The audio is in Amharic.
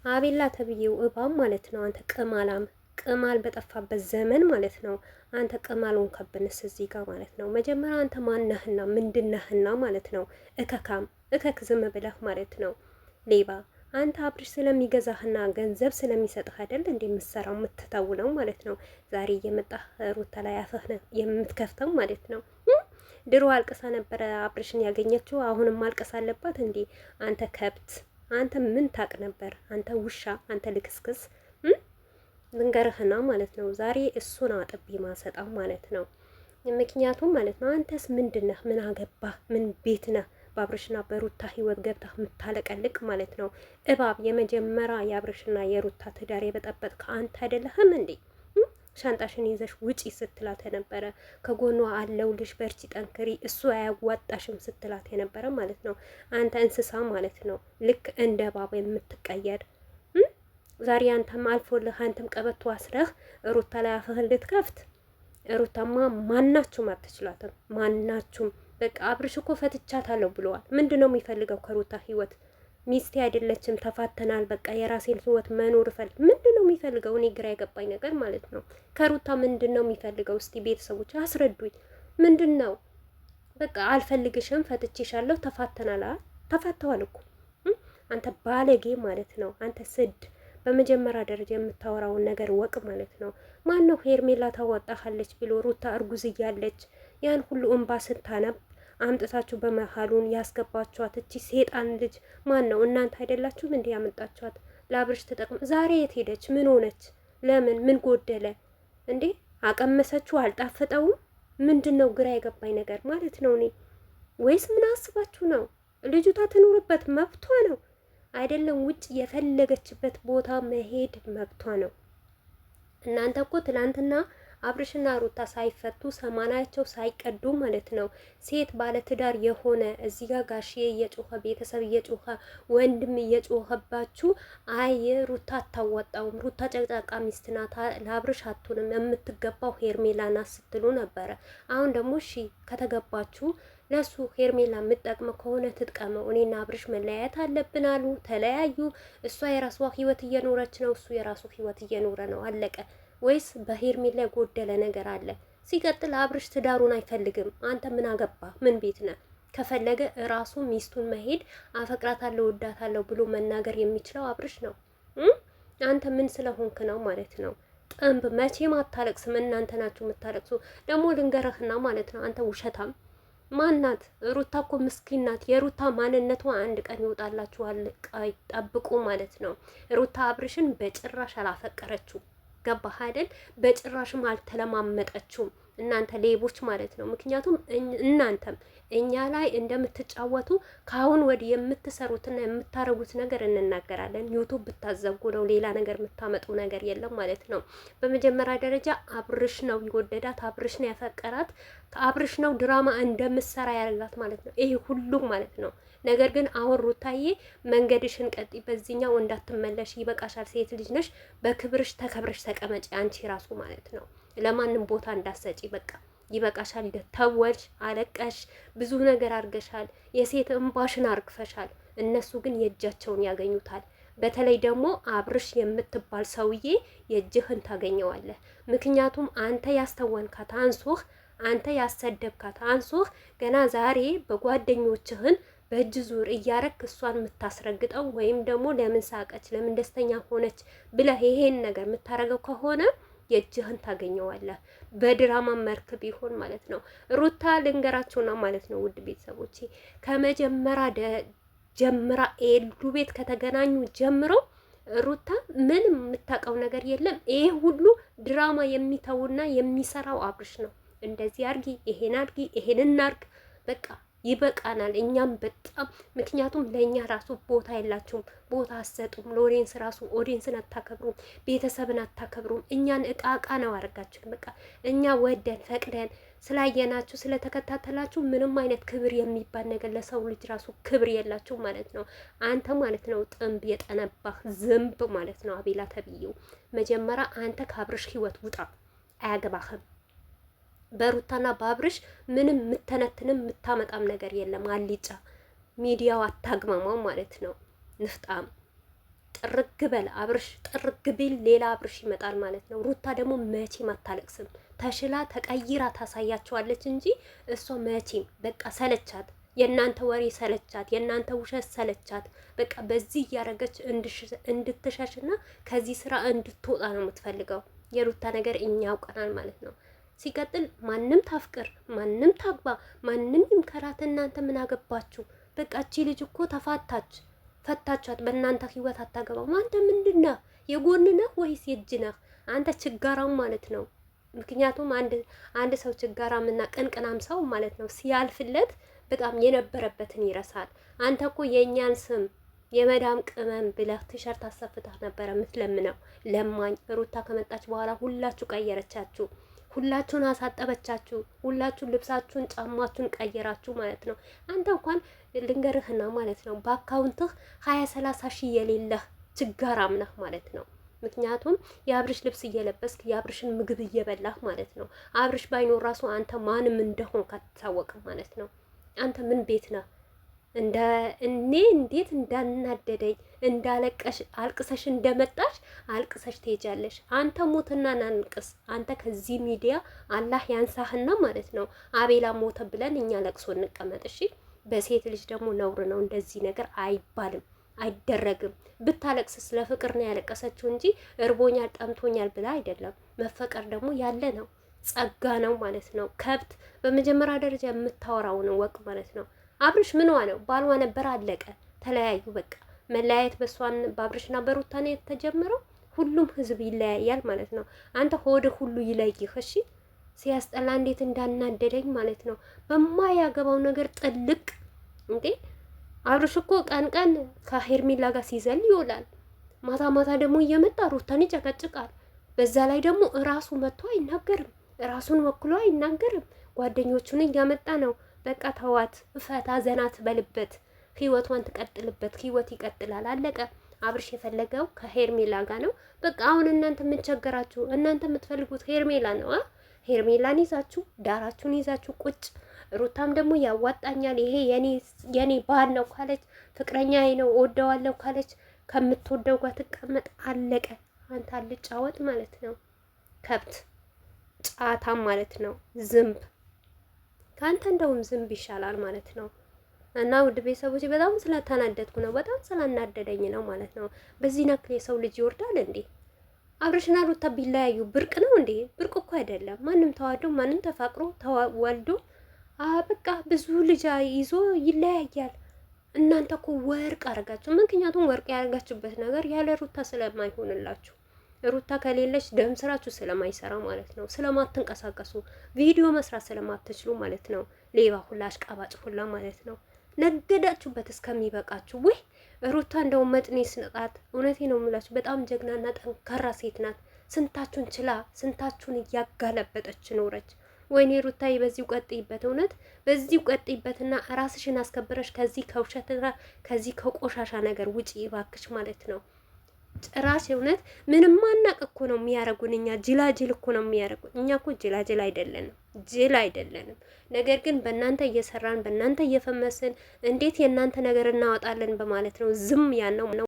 አቤላ ተብዬው እባብ ማለት ነው። አንተ ቅማላም ቅማል በጠፋበት ዘመን ማለት ነው። አንተ ቅማሉን ከብንስ እዚህ ጋር ማለት ነው። መጀመሪያ አንተ ማነህና ምንድነህና ማለት ነው። እከካም እከክ ዝም ብለህ ማለት ነው። ሌባ አንተ አብርሽ ስለሚገዛህና ገንዘብ ስለሚሰጥህ አይደል እንዴ የምትሰራው የምትተውለው ማለት ነው። ዛሬ እየመጣህ ሩታ ላይ አፈህ የምትከፍተው ማለት ነው። ድሮ አልቅሳ ነበረ አብርሽን ያገኘችው፣ አሁንም ማልቀስ አለባት እንዴ? አንተ ከብት አንተ ምን ታቅ ነበር? አንተ ውሻ፣ አንተ ልክስክስ ልንገርህና ማለት ነው። ዛሬ እሱን አጥቢ ማሰጣው ማለት ነው። ምክንያቱም ማለት ነው አንተስ ምንድነህ? ምን አገባህ? ምን ቤት ነህ? በአብርሽና በሩታ ህይወት ገብተህ የምታለቀልቅ ማለት ነው። እባብ የመጀመሪያ የአብርሽና የሩታ ትዳር የበጠበጥክ አንተ አይደለህም እንዴ? ሻንጣሽን ይዘሽ ውጪ ስትላት የነበረ ከጎኗ አለውልሽ፣ በርቺ፣ ጠንክሪ፣ እሱ አያዋጣሽም ስትላት የነበረ ማለት ነው። አንተ እንስሳ ማለት ነው። ልክ እንደ እባብ የምትቀየር ዛሬ አንተም አልፎልህ አንተም ቀበቶ አስረህ ሩታ ላይ አፍህን ልትከፍት። ሩታማ ማናችሁም አትችላትም። ማናችሁም በቃ አብርሽ እኮ ፈትቻታለሁ ብለዋል። ምንድን ነው የሚፈልገው ከሩታ ህይወት? ሚስቴ አይደለችም፣ ተፋተናል፣ በቃ የራሴን ህይወት መኖር እፈልግ። ምንድን ነው የሚፈልገው? እኔ ግራ የገባኝ ነገር ማለት ነው። ከሩታ ምንድን ነው የሚፈልገው? እስቲ ቤተሰቦች አስረዱኝ። ምንድን ነው? በቃ አልፈልግሽም፣ ፈትቼሻለሁ፣ ተፋተናል። ተፋተዋል እኮ አንተ ባለጌ ማለት ነው። አንተ ስድ በመጀመሪያ ደረጃ የምታወራውን ነገር ወቅ ማለት ነው። ማን ነው ሄርሜላ ታዋጣሃለች ብሎ ሩታ እርጉዝ እያለች ያን ሁሉ እንባ ስታነብ አምጥታችሁ በመሀሉን ያስገባችኋት እቺ ሴጣን ልጅ ማን ነው? እናንተ አይደላችሁም እንዴ ያመጣችኋት? ለአብርሽ ተጠቅም። ዛሬ የት ሄደች? ምን ሆነች? ለምን? ምን ጎደለ እንዴ? አቀመሰችው? አልጣፈጠውም? ምንድን ነው ግራ የገባኝ ነገር ማለት ነው እኔ። ወይስ ምን አስባችሁ ነው? ልጅቷ ትኑርበት፣ መብቷ ነው አይደለም? ውጭ የፈለገችበት ቦታ መሄድ መብቷ ነው። እናንተ እኮ ትላንትና አብርሽና ሩታ ሳይፈቱ ሰማናቸው ሳይቀዱ ማለት ነው። ሴት ባለትዳር የሆነ እዚህ ጋር ጋሽዬ እየጮኸ ቤተሰብ እየጮኸ ወንድም እየጮኸባችሁ አይ ሩታ አታወጣውም፣ ሩታ ጨቅጫቃ ሚስት ናት፣ ለአብርሽ አትሆንም፣ የምትገባው ሄርሜላ ናት ስትሉ ነበረ። አሁን ደግሞ እሺ ከተገባችሁ ለሱ ሄርሜላ የምትጠቅመው ከሆነ ትጥቀመው። እኔና አብርሽ መለያየት አለብን አሉ፣ ተለያዩ። እሷ የራሷ ህይወት እየኖረች ነው፣ እሱ የራሱ ህይወት እየኖረ ነው። አለቀ። ወይስ በሄርሜላ ጎደለ ነገር አለ? ሲቀጥል አብርሽ ትዳሩን አይፈልግም። አንተ ምን አገባ? ምን ቤት ነህ? ከፈለገ እራሱ ሚስቱን መሄድ አፈቅራታለሁ ወዳታለሁ ብሎ መናገር የሚችለው አብርሽ ነው። አንተ ምን ስለሆንክ ነው ማለት ነው? ጥንብ መቼም አታለቅስም። እናንተ ናችሁ የምታለቅሱ። ደግሞ ልንገረህና ማለት ነው አንተ ውሸታም ማናት ሩታ እኮ ምስኪን ናት። የሩታ ማንነቷ አንድ ቀን ይወጣላችኋል፣ ጠብቁ ማለት ነው። ሩታ አብርሽን በጭራሽ አላፈቀረችው። ገባህ አይደል? በጭራሽም አልተለማመጠችውም። እናንተ ሌቦች ማለት ነው። ምክንያቱም እናንተም እኛ ላይ እንደምትጫወቱ ከአሁን ወዲህ የምትሰሩትና የምታረጉት ነገር እንናገራለን። ዩቱብ ብታዘጉ ነው፣ ሌላ ነገር የምታመጡ ነገር የለም ማለት ነው። በመጀመሪያ ደረጃ አብርሽ ነው የወደዳት፣ አብርሽ ነው ያፈቀራት፣ ከአብርሽ ነው ድራማ እንደምትሰራ ያደርጋት ማለት ነው። ይሄ ሁሉም ማለት ነው። ነገር ግን አሁን ሩታዬ መንገድሽን ቀጢ፣ በዚህኛው እንዳትመለሽ፣ ይበቃሻል። ሴት ልጅ ነሽ፣ በክብርሽ ተከብረሽ ተቀመጪ። አንቺ ራሱ ማለት ነው ለማንም ቦታ እንዳሰጪ፣ በቃ ይበቃሻል። ተወልሽ፣ አለቀሽ፣ ብዙ ነገር አርገሻል፣ የሴት እንባሽን አርግፈሻል። እነሱ ግን የእጃቸውን ያገኙታል። በተለይ ደግሞ አብርሽ የምትባል ሰውዬ የእጅህን ታገኘዋለህ። ምክንያቱም አንተ ያስተወንካት አንሶህ፣ አንተ ያሰደብካት አንሶህ፣ ገና ዛሬ በጓደኞችህን በእጅ ዙር እያረክ እሷን የምታስረግጠው ወይም ደግሞ ለምን ሳቀች፣ ለምን ደስተኛ ሆነች ብለህ ይሄን ነገር የምታረገው ከሆነ የእጅህን ታገኘዋለህ። በድራማ መልክ ቢሆን ማለት ነው። ሩታ ልንገራቸው ነው ማለት ነው። ውድ ቤተሰቦቼ ከመጀመሪያ ጀምራ ኤሉ ቤት ከተገናኙ ጀምሮ ሩታ ምንም የምታውቀው ነገር የለም። ይሄ ሁሉ ድራማ የሚተውና የሚሰራው አብርሽ ነው። እንደዚህ አርጊ፣ ይሄን አርጊ፣ ይሄን እናርግ፣ በቃ ይበቃናል። እኛም በጣም ምክንያቱም ለእኛ ራሱ ቦታ የላችሁም፣ ቦታ አትሰጡም። ለኦዲየንስ ራሱ ኦዲየንስን አታከብሩም፣ ቤተሰብን አታከብሩም። እኛን እቃ እቃ ነው አደረጋችሁን። በቃ እኛ ወደን ፈቅደን ስላየናችሁ ስለተከታተላችሁ ምንም አይነት ክብር የሚባል ነገር ለሰው ልጅ ራሱ ክብር የላችሁ ማለት ነው። አንተ ማለት ነው ጥንብ የጠነባህ ዝንብ ማለት ነው። አቤላ ተብዬው መጀመሪያ አንተ ከአብርሽ ህይወት ውጣ፣ አያገባህም። በሩታና በአብርሽ ምንም የምተነትንም የምታመጣም ነገር የለም። አልጫ ሚዲያው አታግማማው ማለት ነው። ንፍጣም ጥርግ በል አብርሽ፣ ጥርግ ቢል ሌላ አብርሽ ይመጣል ማለት ነው። ሩታ ደግሞ መቼም አታለቅስም። ተሽላ ተቀይራ ታሳያቸዋለች እንጂ እሷ መቼም በቃ ሰለቻት። የእናንተ ወሬ ሰለቻት፣ የእናንተ ውሸት ሰለቻት። በቃ በዚህ እያደረገች እንድትሸሽና ከዚህ ስራ እንድትወጣ ነው የምትፈልገው። የሩታ ነገር እኛ ያውቀናል ማለት ነው። ሲቀጥል ማንም ታፍቅር፣ ማንም ታግባ፣ ማንም ይምከራት፣ እናንተ ምን አገባችሁ? በቃ እቺ ልጅ እኮ ተፋታች፣ ፈታቻት። በእናንተ ህይወት አታገባም። አንተ ምንድነህ? የጎን ነህ ወይስ የእጅ ነህ? አንተ ችጋራም ማለት ነው። ምክንያቱም አንድ ሰው ችጋራምና ቅንቅናም ሰው ማለት ነው ሲያልፍለት በጣም የነበረበትን ይረሳል። አንተ እኮ የእኛን ስም የመዳም ቅመም ብለህ ቲሸርት አሰፍተህ ነበረ የምትለምነው ለማኝ። ሩታ ከመጣች በኋላ ሁላችሁ ቀየረቻችሁ፣ ሁላችሁን አሳጠበቻችሁ፣ ሁላችሁን ልብሳችሁን ጫማችሁን ቀየራችሁ ማለት ነው። አንተ እንኳን ልንገርህና ማለት ነው በአካውንትህ 20-30 ሺህ የሌለህ ችጋራም ነህ ማለት ነው። ምክንያቱም የአብርሽ ልብስ እየለበስክ የአብርሽን ምግብ እየበላህ ማለት ነው። አብርሽ ባይኖር ራሱ አንተ ማንም እንደሆንክ አትታወቅም ማለት ነው። አንተ ምን ቤት ነህ? እኔ እንዴት እንዳናደደኝ እንዳለቀሽ አልቅሰሽ እንደመጣሽ አልቅሰሽ ትሄጃለሽ። አንተ ሞትና ናንቅስ። አንተ ከዚህ ሚዲያ አላህ ያንሳህና ማለት ነው። አቤላ ሞተ ብለን እኛ ለቅሶ እንቀመጥ እሺ። በሴት ልጅ ደግሞ ነውር ነው። እንደዚህ ነገር አይባልም፣ አይደረግም። ብታለቅስ ስለ ፍቅር ነው ያለቀሰችው እንጂ እርቦኛል ጠምቶኛል ብላ አይደለም። መፈቀር ደግሞ ያለ ነው፣ ጸጋ ነው ማለት ነው። ከብት በመጀመሪያ ደረጃ የምታወራውን ወቅ ማለት ነው። አብርሽ ምንዋ ነው? ባሏ ነበር፣ አለቀ፣ ተለያዩ። በቃ መለያየት በሷን በአብርሽና በሩታ ነው የተጀመረው። ሁሉም ህዝብ ይለያያል ማለት ነው። አንተ ሆድ ሁሉ ይለይህ እሺ። ሲያስጠላ እንዴት እንዳናደደኝ ማለት ነው። በማያገባው ነገር ጥልቅ እንዴ! አብርሽ እኮ ቀን ቀን ከሄርሜላ ጋር ሲዘል ይውላል፣ ማታ ማታ ደግሞ እየመጣ ሩታን ይጨቀጭቃል። በዛ ላይ ደግሞ እራሱ መጥቶ አይናገርም፣ ራሱን ወክሎ አይናገርም። ጓደኞቹን እያመጣ ነው። በቃ ተዋት፣ ፈታ ዘና ትበልበት፣ ህይወቷን ትቀጥልበት። ህይወት ይቀጥላል፣ አለቀ። አብርሽ የፈለገው ከሄርሜላ ጋር ነው። በቃ አሁን እናንተ የምትቸገራችሁ፣ እናንተ የምትፈልጉት ሄርሜላ ነው። ሄርሜላን ይዛችሁ ዳራችሁን ይዛችሁ ቁጭ። ሩታም ደግሞ ያዋጣኛል፣ ይሄ የኔ ባል ነው ካለች፣ ፍቅረኛዬ ነው እወደዋለሁ ካለች ከምትወደው ጋር ትቀመጥ፣ አለቀ። አንተ አልጫወት ማለት ነው። ከብት ጫታም ማለት ነው። ዝንብ ከአንተ እንደውም ዝንብ ይሻላል ማለት ነው። እና ውድ ቤተሰቦች በጣም ስለተናደድኩ ነው፣ በጣም ስላናደደኝ ነው ማለት ነው። በዚህ ነክል የሰው ልጅ ይወርዳል እንዴ? አብርሽና ሩታ ቢለያዩ ብርቅ ነው እንዴ? ብርቅ እኮ አይደለም። ማንም ተዋዶ ማንም ተፋቅሮ ተወልዶ በቃ ብዙ ልጅ ይዞ ይለያያል። እናንተ እኮ ወርቅ አረጋችሁ። ምክንያቱም ወርቅ ያረጋችሁበት ነገር ያለ ሩታ ስለማይሆንላችሁ፣ ሩታ ከሌለች ደም ስራችሁ ስለማይሰራ ማለት ነው። ስለማትንቀሳቀሱ ቪዲዮ መስራት ስለማትችሉ ማለት ነው። ሌባ ሁላ አሽቃባጭ ሁላ ማለት ነው። ነገዳችሁበት እስከሚበቃችሁ። ወይ ሩታ እንደው መጥኔ ስነጣት፣ እውነቴ ነው የምላችሁ በጣም ጀግናና ጠንካራ ሴት ናት። ስንታችሁን ችላ ስንታችሁን እያጋለበጠች ኖረች። ወይኔ ሩታዬ በዚሁ ቀጥይበት፣ እውነት በዚሁ ቀጥይበትና ራስሽን አስከብረሽ ከዚህ ከውሸትና ከዚህ ከቆሻሻ ነገር ውጪ ይባክሽ ማለት ነው። ጭራሽ እውነት ምንም ማናቅ እኮ ነው የሚያረጉን። እኛ ጅላጅል እኮ ነው የሚያረጉን። እኛ እኮ ጅላጅል አይደለንም፣ ጅል አይደለንም። ነገር ግን በእናንተ እየሰራን በእናንተ እየፈመስን እንዴት የእናንተ ነገር እናወጣለን በማለት ነው ዝም ያነው ነው።